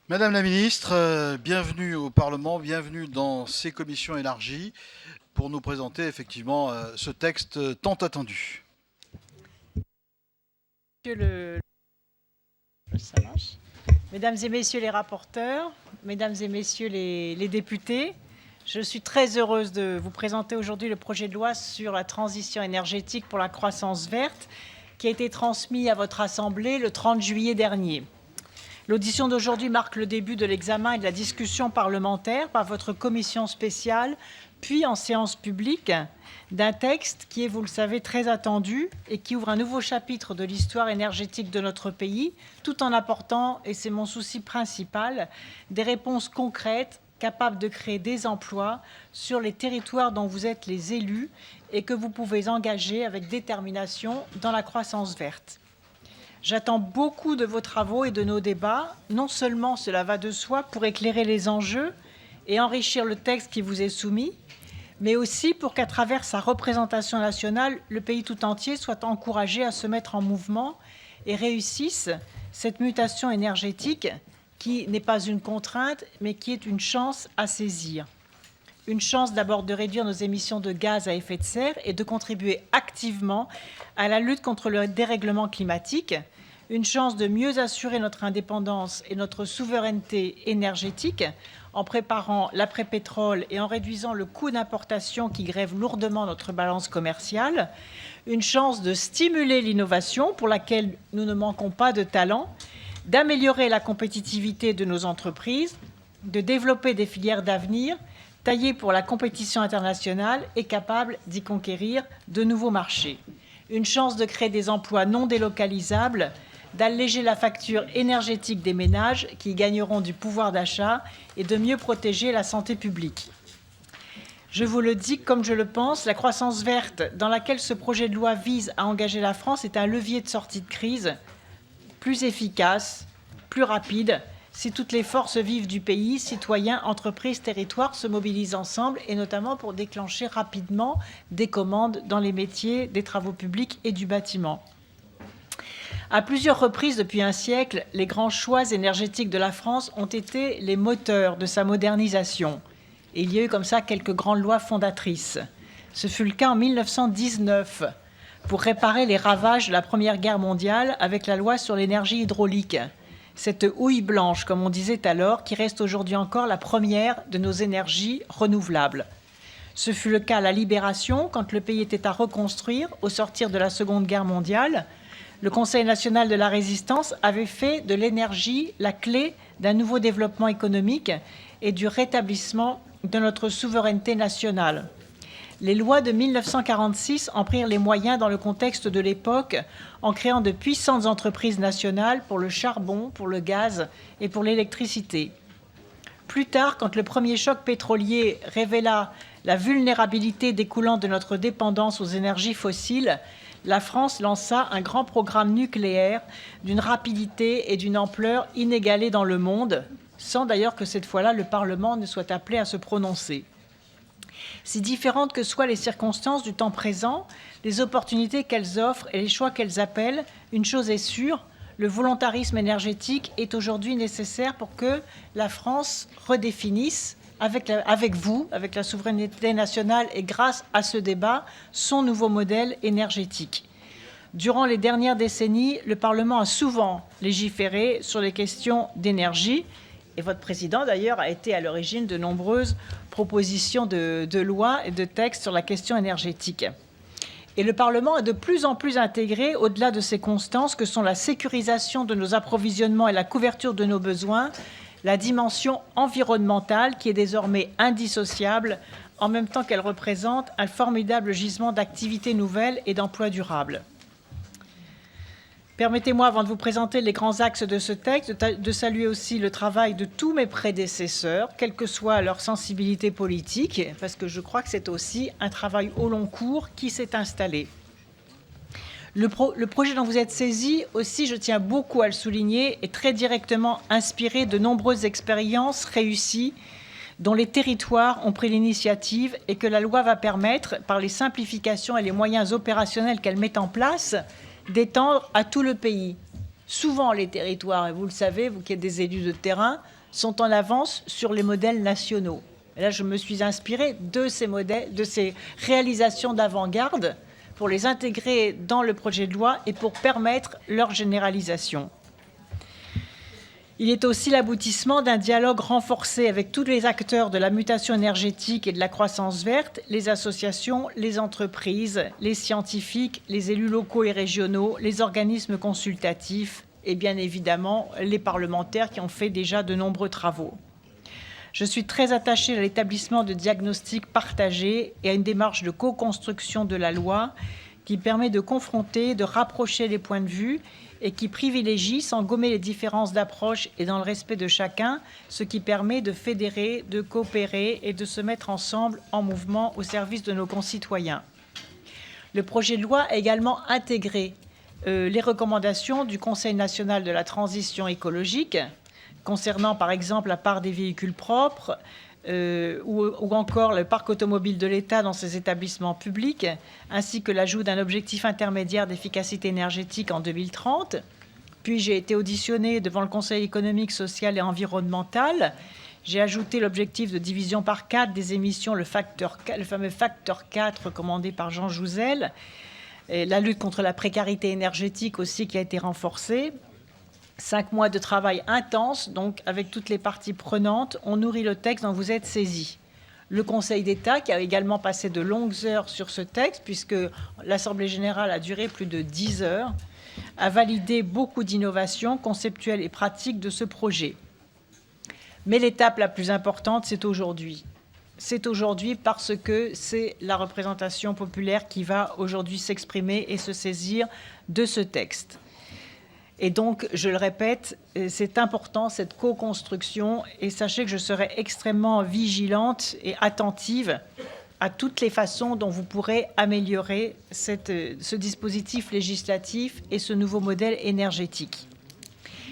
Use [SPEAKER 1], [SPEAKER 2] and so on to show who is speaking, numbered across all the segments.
[SPEAKER 1] Madame la ministre, bienvenue au Parlement, bienvenue dans ces commissions élargies pour nous présenter effectivement ce texte tant attendu.
[SPEAKER 2] Ça marche. Mesdames et messieurs les rapporteurs, mesdames et messieurs les députés, je suis très heureuse de vous présenter aujourd'hui le projet de loi sur la transition énergétique pour la croissance verte qui a été transmis à votre Assemblée le 30 juillet dernier. L'audition d'aujourd'hui marque le début de l'examen et de la discussion parlementaire par votre commission spéciale, puis en séance publique, d'un texte qui est, vous le savez, très attendu et qui ouvre un nouveau chapitre de l'histoire énergétique de notre pays, tout en apportant, et c'est mon souci principal, des réponses concrètes capables de créer des emplois sur les territoires dont vous êtes les élus et que vous pouvez engager avec détermination dans la croissance verte. J'attends beaucoup de vos travaux et de nos débats. Non seulement cela va de soi pour éclairer les enjeux et enrichir le texte qui vous est soumis, mais aussi pour qu'à travers sa représentation nationale, le pays tout entier soit encouragé à se mettre en mouvement et réussisse cette mutation énergétique qui n'est pas une contrainte, mais qui est une chance à saisir. Une chance d'abord de réduire nos émissions de gaz à effet de serre et de contribuer activement à la lutte contre le dérèglement climatique. Une chance de mieux assurer notre indépendance et notre souveraineté énergétique en préparant l'après-pétrole et en réduisant le coût d'importation qui grève lourdement notre balance commerciale. Une chance de stimuler l'innovation pour laquelle nous ne manquons pas de talent, d'améliorer la compétitivité de nos entreprises, de développer des filières d'avenir taillées pour la compétition internationale et capables d'y conquérir de nouveaux marchés. Une chance de créer des emplois non délocalisables, d'alléger la facture énergétique des ménages qui gagneront du pouvoir d'achat et de mieux protéger la santé publique. Je vous le dis comme je le pense, la croissance verte dans laquelle ce projet de loi vise à engager la France est un levier de sortie de crise plus efficace, plus rapide, si toutes les forces vives du pays, citoyens, entreprises, territoires, se mobilisent ensemble, et notamment pour déclencher rapidement des commandes dans les métiers des travaux publics et du bâtiment. À plusieurs reprises depuis un siècle, les grands choix énergétiques de la France ont été les moteurs de sa modernisation. Et il y a eu comme ça quelques grandes lois fondatrices. Ce fut le cas en 1919 pour réparer les ravages de la Première Guerre mondiale avec la loi sur l'énergie hydraulique. Cette houille blanche, comme on disait alors, qui reste aujourd'hui encore la première de nos énergies renouvelables. Ce fut le cas à la Libération, quand le pays était à reconstruire au sortir de la Seconde Guerre mondiale. Le Conseil national de la résistance avait fait de l'énergie la clé d'un nouveau développement économique et du rétablissement de notre souveraineté nationale. Les lois de 1946 en prirent les moyens dans le contexte de l'époque en créant de puissantes entreprises nationales pour le charbon, pour le gaz et pour l'électricité. Plus tard, quand le premier choc pétrolier révéla la vulnérabilité découlant de notre dépendance aux énergies fossiles, la France lança un grand programme nucléaire d'une rapidité et d'une ampleur inégalées dans le monde, sans d'ailleurs que cette fois-là le Parlement ne soit appelé à se prononcer. Si différentes que soient les circonstances du temps présent, les opportunités qu'elles offrent et les choix qu'elles appellent, une chose est sûre, le volontarisme énergétique est aujourd'hui nécessaire pour que la France redéfinisse, avec vous, avec la souveraineté nationale et grâce à ce débat, son nouveau modèle énergétique. Durant les dernières décennies, le Parlement a souvent légiféré sur les questions d'énergie. Et votre président, d'ailleurs, a été à l'origine de nombreuses propositions de lois et de textes sur la question énergétique. Et le Parlement a de plus en plus intégré, au-delà de ces constances que sont la sécurisation de nos approvisionnements et la couverture de nos besoins, la dimension environnementale qui est désormais indissociable, en même temps qu'elle représente un formidable gisement d'activités nouvelles et d'emplois durables. Permettez-moi, avant de vous présenter les grands axes de ce texte, de saluer aussi le travail de tous mes prédécesseurs, quelle que soit leur sensibilité politique, parce que je crois que c'est aussi un travail au long cours qui s'est installé. Le projet dont vous êtes saisi, aussi, je tiens beaucoup à le souligner, est très directement inspiré de nombreuses expériences réussies dont les territoires ont pris l'initiative et que la loi va permettre, par les simplifications et les moyens opérationnels qu'elle met en place, d'étendre à tout le pays. Souvent, les territoires, et vous le savez, vous qui êtes des élus de terrain, sont en avance sur les modèles nationaux. Et là, je me suis inspirée de ces modèles, de ces réalisations d'avant-garde pour les intégrer dans le projet de loi et pour permettre leur généralisation. Il est aussi l'aboutissement d'un dialogue renforcé avec tous les acteurs de la mutation énergétique et de la croissance verte, les associations, les entreprises, les scientifiques, les élus locaux et régionaux, les organismes consultatifs et bien évidemment les parlementaires qui ont fait déjà de nombreux travaux. Je suis très attachée à l'établissement de diagnostics partagés et à une démarche de co-construction de la loi qui permet de confronter, de rapprocher les points de vue et qui privilégie, sans gommer les différences d'approche et dans le respect de chacun, ce qui permet de fédérer, de coopérer et de se mettre ensemble en mouvement au service de nos concitoyens. Le projet de loi a également intégré les recommandations du Conseil national de la transition écologique, concernant par exemple la part des véhicules propres, ou encore le parc automobile de l'État dans ses établissements publics, ainsi que l'ajout d'un objectif intermédiaire d'efficacité énergétique en 2030. Puis j'ai été auditionnée devant le Conseil économique, social et environnemental. J'ai ajouté l'objectif de division par 4 des émissions, le fameux facteur 4 recommandé par Jean Jouzel, et la lutte contre la précarité énergétique aussi qui a été renforcée. 5 mois de travail intense, donc avec toutes les parties prenantes, on nourrit le texte dont vous êtes saisis. Le Conseil d'État, qui a également passé de longues heures sur ce texte, puisque l'Assemblée générale a duré plus de 10 heures, a validé beaucoup d'innovations conceptuelles et pratiques de ce projet. Mais l'étape la plus importante, c'est aujourd'hui. C'est aujourd'hui parce que c'est la représentation populaire qui va aujourd'hui s'exprimer et se saisir de ce texte. Et donc, je le répète, c'est important, cette co-construction, et sachez que je serai extrêmement vigilante et attentive à toutes les façons dont vous pourrez améliorer ce dispositif législatif et ce nouveau modèle énergétique.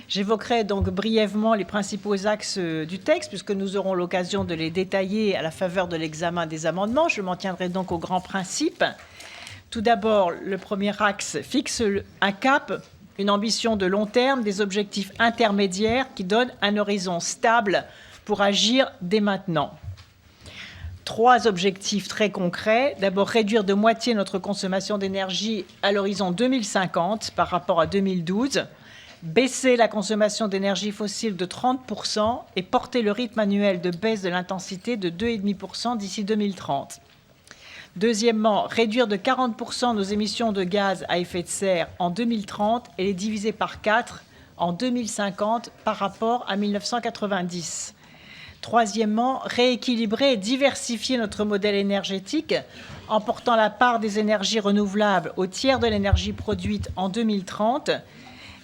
[SPEAKER 2] J'évoquerai donc brièvement les principaux axes du texte, puisque nous aurons l'occasion de les détailler à la faveur de l'examen des amendements. Je m'en tiendrai donc aux grands principes. Tout d'abord, le premier axe fixe un cap, une ambition de long terme, des objectifs intermédiaires qui donnent un horizon stable pour agir dès maintenant. 3 objectifs très concrets. D'abord, réduire de moitié notre consommation d'énergie à l'horizon 2050 par rapport à 2012, baisser la consommation d'énergie fossile de 30% et porter le rythme annuel de baisse de l'intensité de 2,5% d'ici 2030. Deuxièmement, réduire de 40% nos émissions de gaz à effet de serre en 2030 et les diviser par 4 en 2050 par rapport à 1990. Troisièmement, rééquilibrer et diversifier notre modèle énergétique en portant la part des énergies renouvelables au tiers de l'énergie produite en 2030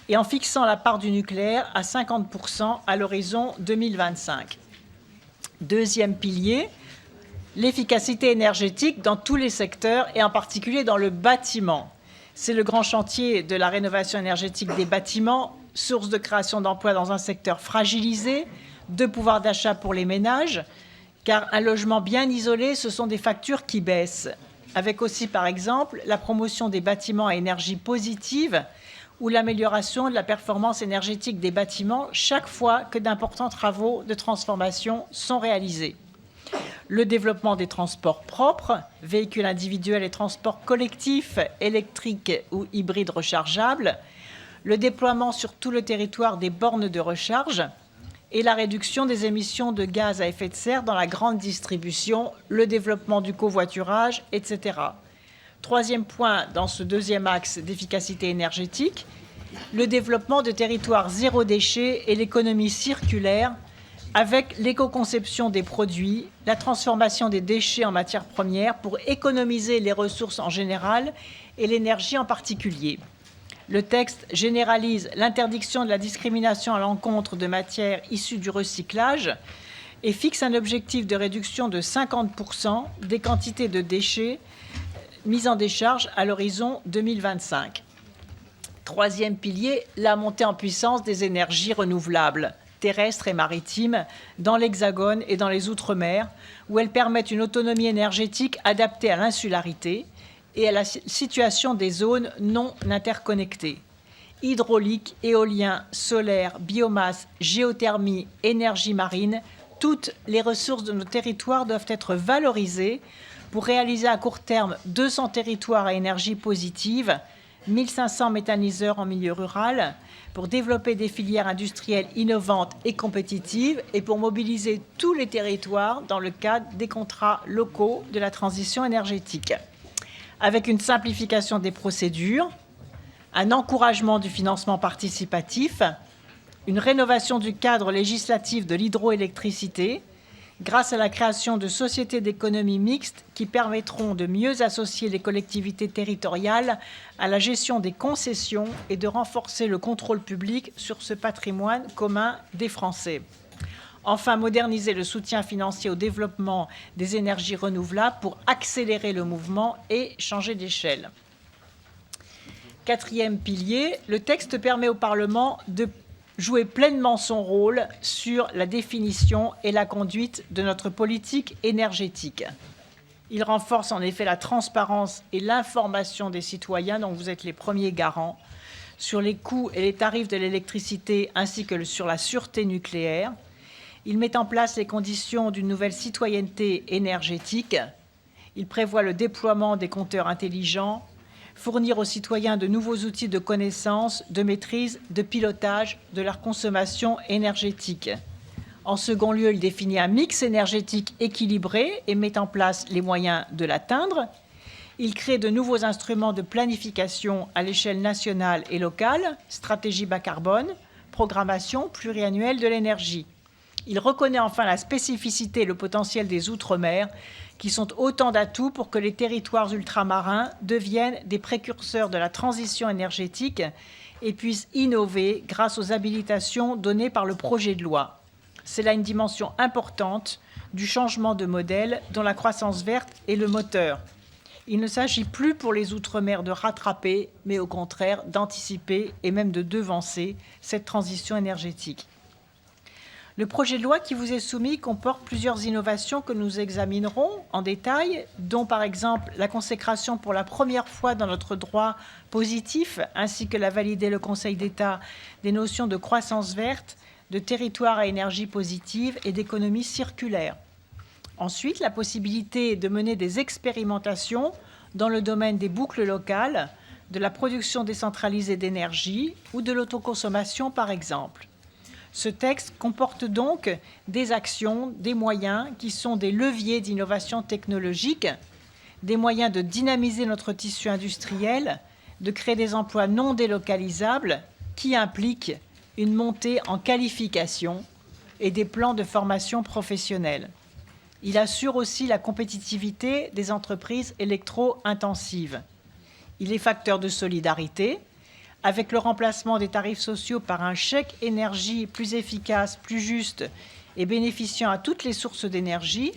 [SPEAKER 2] et en fixant la part du nucléaire à 50% à l'horizon 2025. Deuxième pilier, l'efficacité énergétique dans tous les secteurs et en particulier dans le bâtiment. C'est le grand chantier de la rénovation énergétique des bâtiments, source de création d'emplois dans un secteur fragilisé, de pouvoir d'achat pour les ménages, car un logement bien isolé, ce sont des factures qui baissent, avec aussi par exemple la promotion des bâtiments à énergie positive ou l'amélioration de la performance énergétique des bâtiments chaque fois que d'importants travaux de transformation sont réalisés. Le développement des transports propres, véhicules individuels et transports collectifs, électriques ou hybrides rechargeables, le déploiement sur tout le territoire des bornes de recharge et la réduction des émissions de gaz à effet de serre dans la grande distribution, le développement du covoiturage, etc. Troisième point dans ce deuxième axe d'efficacité énergétique, le développement de territoires zéro déchet et l'économie circulaire avec l'éco-conception des produits, la transformation des déchets en matières premières pour économiser les ressources en général et l'énergie en particulier. Le texte généralise l'interdiction de la discrimination à l'encontre de matières issues du recyclage et fixe un objectif de réduction de 50% des quantités de déchets mises en décharge à l'horizon 2025. Troisième pilier, la montée en puissance des énergies renouvelables, terrestres et maritimes, dans l'Hexagone et dans les Outre-mer, où elles permettent une autonomie énergétique adaptée à l'insularité et à la situation des zones non interconnectées. hydraulique, éolien, solaire, biomasse, géothermie, énergie marine, toutes les ressources de nos territoires doivent être valorisées pour réaliser à court terme 200 territoires à énergie positive, 1500 méthaniseurs en milieu rural, pour développer des filières industrielles innovantes et compétitives et pour mobiliser tous les territoires dans le cadre des contrats locaux de la transition énergétique. Avec une simplification des procédures, un encouragement du financement participatif, une rénovation du cadre législatif de l'hydroélectricité, grâce à la création de sociétés d'économie mixte qui permettront de mieux associer les collectivités territoriales à la gestion des concessions et de renforcer le contrôle public sur ce patrimoine commun des Français. Enfin, moderniser le soutien financier au développement des énergies renouvelables pour accélérer le mouvement et changer d'échelle. Quatrième pilier, le texte permet au Parlement de jouer pleinement son rôle sur la définition et la conduite de notre politique énergétique. Il renforce en effet la transparence et l'information des citoyens, dont vous êtes les premiers garants, sur les coûts et les tarifs de l'électricité ainsi que sur la sûreté nucléaire. Il met en place les conditions d'une nouvelle citoyenneté énergétique. Il prévoit le déploiement des compteurs intelligents, fournir aux citoyens de nouveaux outils de connaissance, de maîtrise, de pilotage de leur consommation énergétique. En second lieu, il définit un mix énergétique équilibré et met en place les moyens de l'atteindre. Il crée de nouveaux instruments de planification à l'échelle nationale et locale, stratégie bas carbone, programmation pluriannuelle de l'énergie. Il reconnaît enfin la spécificité et le potentiel des Outre-mer, qui sont autant d'atouts pour que les territoires ultramarins deviennent des précurseurs de la transition énergétique et puissent innover grâce aux habilitations données par le projet de loi. C'est là une dimension importante du changement de modèle dont la croissance verte est le moteur. Il ne s'agit plus pour les Outre-mer de rattraper, mais au contraire d'anticiper et même de devancer cette transition énergétique. Le projet de loi qui vous est soumis comporte plusieurs innovations que nous examinerons en détail, dont par exemple la consécration pour la première fois dans notre droit positif, ainsi que l'a validé le Conseil d'État, des notions de croissance verte, de territoire à énergie positive et d'économie circulaire. Ensuite, la possibilité de mener des expérimentations dans le domaine des boucles locales, de la production décentralisée d'énergie ou de l'autoconsommation par exemple. Ce texte comporte donc des actions, des moyens qui sont des leviers d'innovation technologique, des moyens de dynamiser notre tissu industriel, de créer des emplois non délocalisables qui impliquent une montée en qualification et des plans de formation professionnelle. Il assure aussi la compétitivité des entreprises électro-intensives. Il est facteur de solidarité, avec le remplacement des tarifs sociaux par un chèque énergie plus efficace, plus juste et bénéficiant à toutes les sources d'énergie.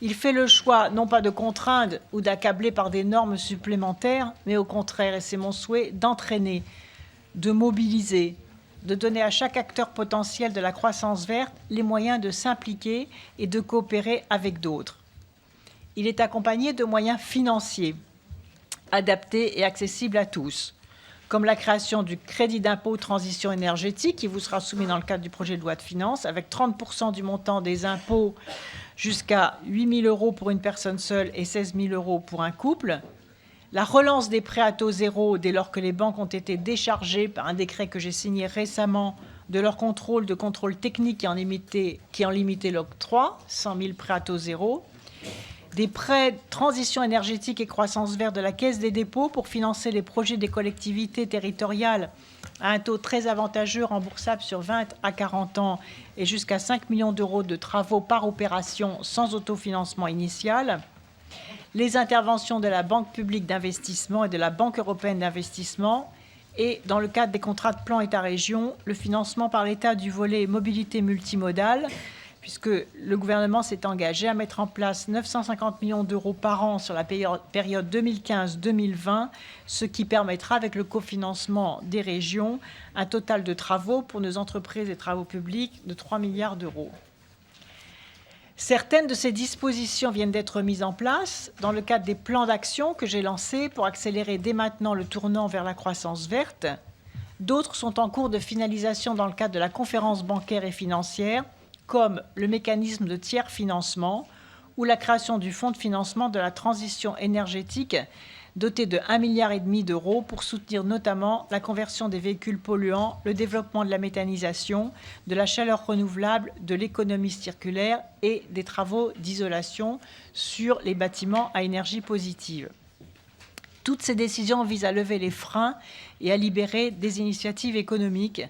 [SPEAKER 2] Il fait le choix non pas de contraindre ou d'accabler par des normes supplémentaires, mais au contraire, et c'est mon souhait, d'entraîner, de mobiliser, de donner à chaque acteur potentiel de la croissance verte les moyens de s'impliquer et de coopérer avec d'autres. Il est accompagné de moyens financiers, adaptés et accessibles à tous, comme la création du crédit d'impôt transition énergétique qui vous sera soumis dans le cadre du projet de loi de finances, avec 30% du montant des impôts jusqu'à 8 000 € pour une personne seule et 16 000 € pour un couple. La relance des prêts à taux zéro dès lors que les banques ont été déchargées par un décret que j'ai signé récemment de leur contrôle technique qui en limitait l'octroi, 100 000 prêts à taux zéro. Des prêts transition énergétique et croissance verte de la Caisse des dépôts pour financer les projets des collectivités territoriales à un taux très avantageux remboursable sur 20 à 40 ans et jusqu'à 5 millions d'euros de travaux par opération sans autofinancement initial. Les interventions de la Banque publique d'investissement et de la Banque européenne d'investissement et, dans le cadre des contrats de plan État-région, le financement par l'État du volet mobilité multimodale, puisque le gouvernement s'est engagé à mettre en place 950 millions d'euros par an sur la période 2015-2020, ce qui permettra, avec le cofinancement des régions, un total de travaux pour nos entreprises et travaux publics de 3 milliards d'euros. Certaines de ces dispositions viennent d'être mises en place dans le cadre des plans d'action que j'ai lancés pour accélérer dès maintenant le tournant vers la croissance verte. D'autres sont en cours de finalisation dans le cadre de la conférence bancaire et financière, comme le mécanisme de tiers financement ou la création du fonds de financement de la transition énergétique doté de 1,5 milliard d'euros pour soutenir notamment la conversion des véhicules polluants, le développement de la méthanisation, de la chaleur renouvelable, de l'économie circulaire et des travaux d'isolation sur les bâtiments à énergie positive. Toutes ces décisions visent à lever les freins et à libérer des initiatives économiques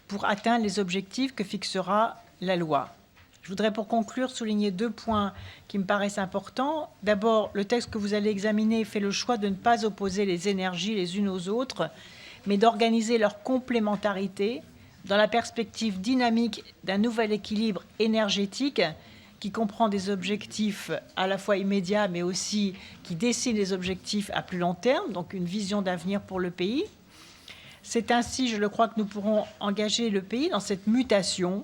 [SPEAKER 2] pour atteindre les objectifs que fixera la loi. Je voudrais pour conclure souligner 2 points qui me paraissent importants. D'abord, le texte que vous allez examiner fait le choix de ne pas opposer les énergies les unes aux autres, mais d'organiser leur complémentarité dans la perspective dynamique d'un nouvel équilibre énergétique qui comprend des objectifs à la fois immédiats, mais aussi qui dessine des objectifs à plus long terme, donc une vision d'avenir pour le pays. C'est ainsi, je le crois, que nous pourrons engager le pays dans cette mutation.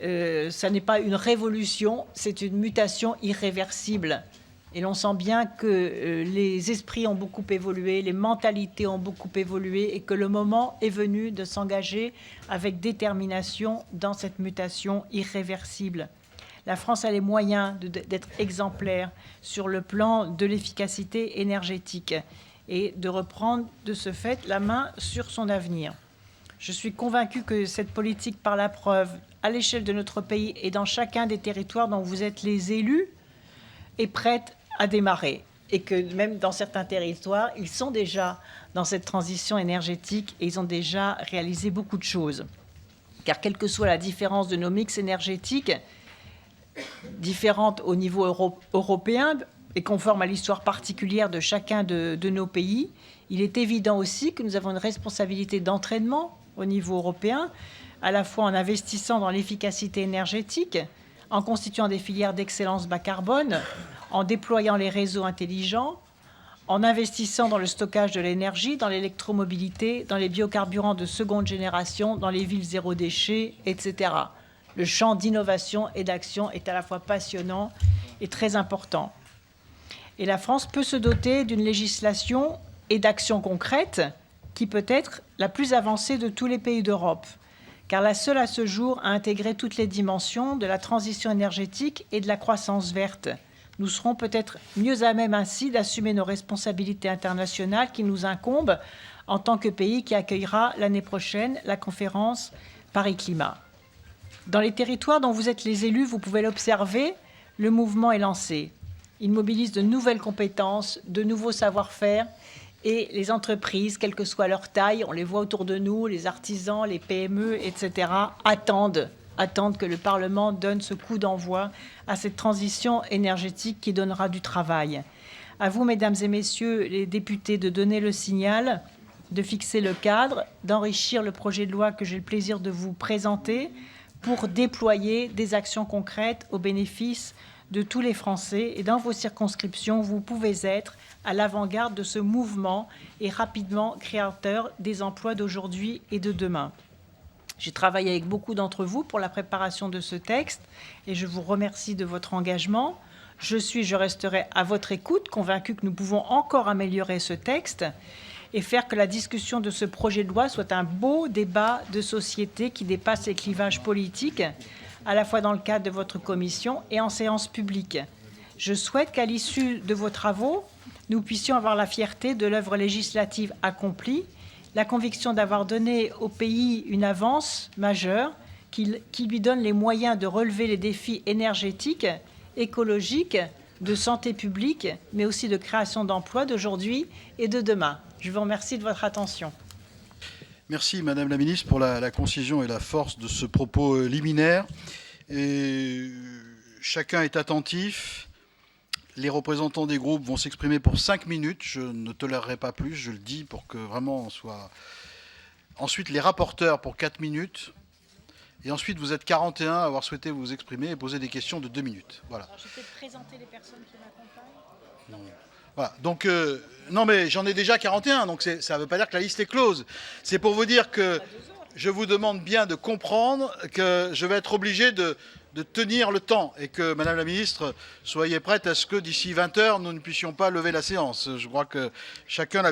[SPEAKER 2] Ça n'est pas une révolution, c'est une mutation irréversible. Et l'on sent bien que les esprits ont beaucoup évolué, les mentalités ont beaucoup évolué et que le moment est venu de s'engager avec détermination dans cette mutation irréversible. La France a les moyens d'être exemplaire sur le plan de l'efficacité énergétique et de reprendre de ce fait la main sur son avenir. Je suis convaincue que cette politique par la preuve, à l'échelle de notre pays et dans chacun des territoires dont vous êtes les élus, est prête à démarrer. Et que même dans certains territoires, ils sont déjà dans cette transition énergétique et ils ont déjà réalisé beaucoup de choses. Car quelle que soit la différence de nos mix énergétiques, différentes au niveau européen et conforme à l'histoire particulière de chacun de nos pays, il est évident aussi que nous avons une responsabilité d'entraînement au niveau européen, à la fois en investissant dans l'efficacité énergétique, en constituant des filières d'excellence bas carbone, en déployant les réseaux intelligents, en investissant dans le stockage de l'énergie, dans l'électromobilité, dans les biocarburants de seconde génération, dans les villes zéro déchet, etc. Le champ d'innovation et d'action est à la fois passionnant et très important. Et la France peut se doter d'une législation et d'actions concrètes qui peut être la plus avancée de tous les pays d'Europe, car la seule à ce jour à intégrer toutes les dimensions de la transition énergétique et de la croissance verte. Nous serons peut-être mieux à même ainsi d'assumer nos responsabilités internationales qui nous incombent en tant que pays qui accueillera l'année prochaine la conférence Paris Climat. Dans les territoires dont vous êtes les élus, vous pouvez l'observer, le mouvement est lancé. Il mobilise de nouvelles compétences, de nouveaux savoir-faire et les entreprises, quelle que soit leur taille, on les voit autour de nous, les artisans, les PME, etc., attendent que le Parlement donne ce coup d'envoi à cette transition énergétique qui donnera du travail. À vous, mesdames et messieurs les députés, de donner le signal, de fixer le cadre, d'enrichir le projet de loi que j'ai le plaisir de vous présenter pour déployer des actions concrètes au bénéfice de tous les Français. Et dans vos circonscriptions, vous pouvez être à l'avant-garde de ce mouvement et rapidement créateur des emplois d'aujourd'hui et de demain. J'ai travaillé avec beaucoup d'entre vous pour la préparation de ce texte et je vous remercie de votre engagement. Je resterai à votre écoute, convaincue que nous pouvons encore améliorer ce texte et faire que la discussion de ce projet de loi soit un beau débat de société qui dépasse les clivages politiques, à la fois dans le cadre de votre commission et en séance publique. Je souhaite qu'à l'issue de vos travaux, nous puissions avoir la fierté de l'œuvre législative accomplie, la conviction d'avoir donné au pays une avance majeure qui lui donne les moyens de relever les défis énergétiques, écologiques, de santé publique, mais aussi de création d'emplois d'aujourd'hui et de demain. Je vous remercie de votre attention.
[SPEAKER 1] Merci, Madame la Ministre, pour la concision et la force de ce propos liminaire. Et chacun est attentif. Les représentants des groupes vont s'exprimer pour 5 minutes. Je ne tolérerai pas plus, je le dis, pour que vraiment on soit... Ensuite, les rapporteurs pour 4 minutes. Et ensuite, vous êtes 41 à avoir souhaité vous exprimer et poser des questions de 2 minutes. Voilà.
[SPEAKER 2] Alors, je vais présenter les personnes qui m'accompagnent.
[SPEAKER 1] Voilà. Donc, non, mais j'en ai déjà 41, donc ça ne veut pas dire que la liste est close. C'est pour vous dire que je vous demande bien de comprendre que je vais être obligé de tenir le temps et que, Madame la Ministre, soyez prête à ce que d'ici 20 h, nous ne puissions pas lever la séance. Je crois que chacun l'a bien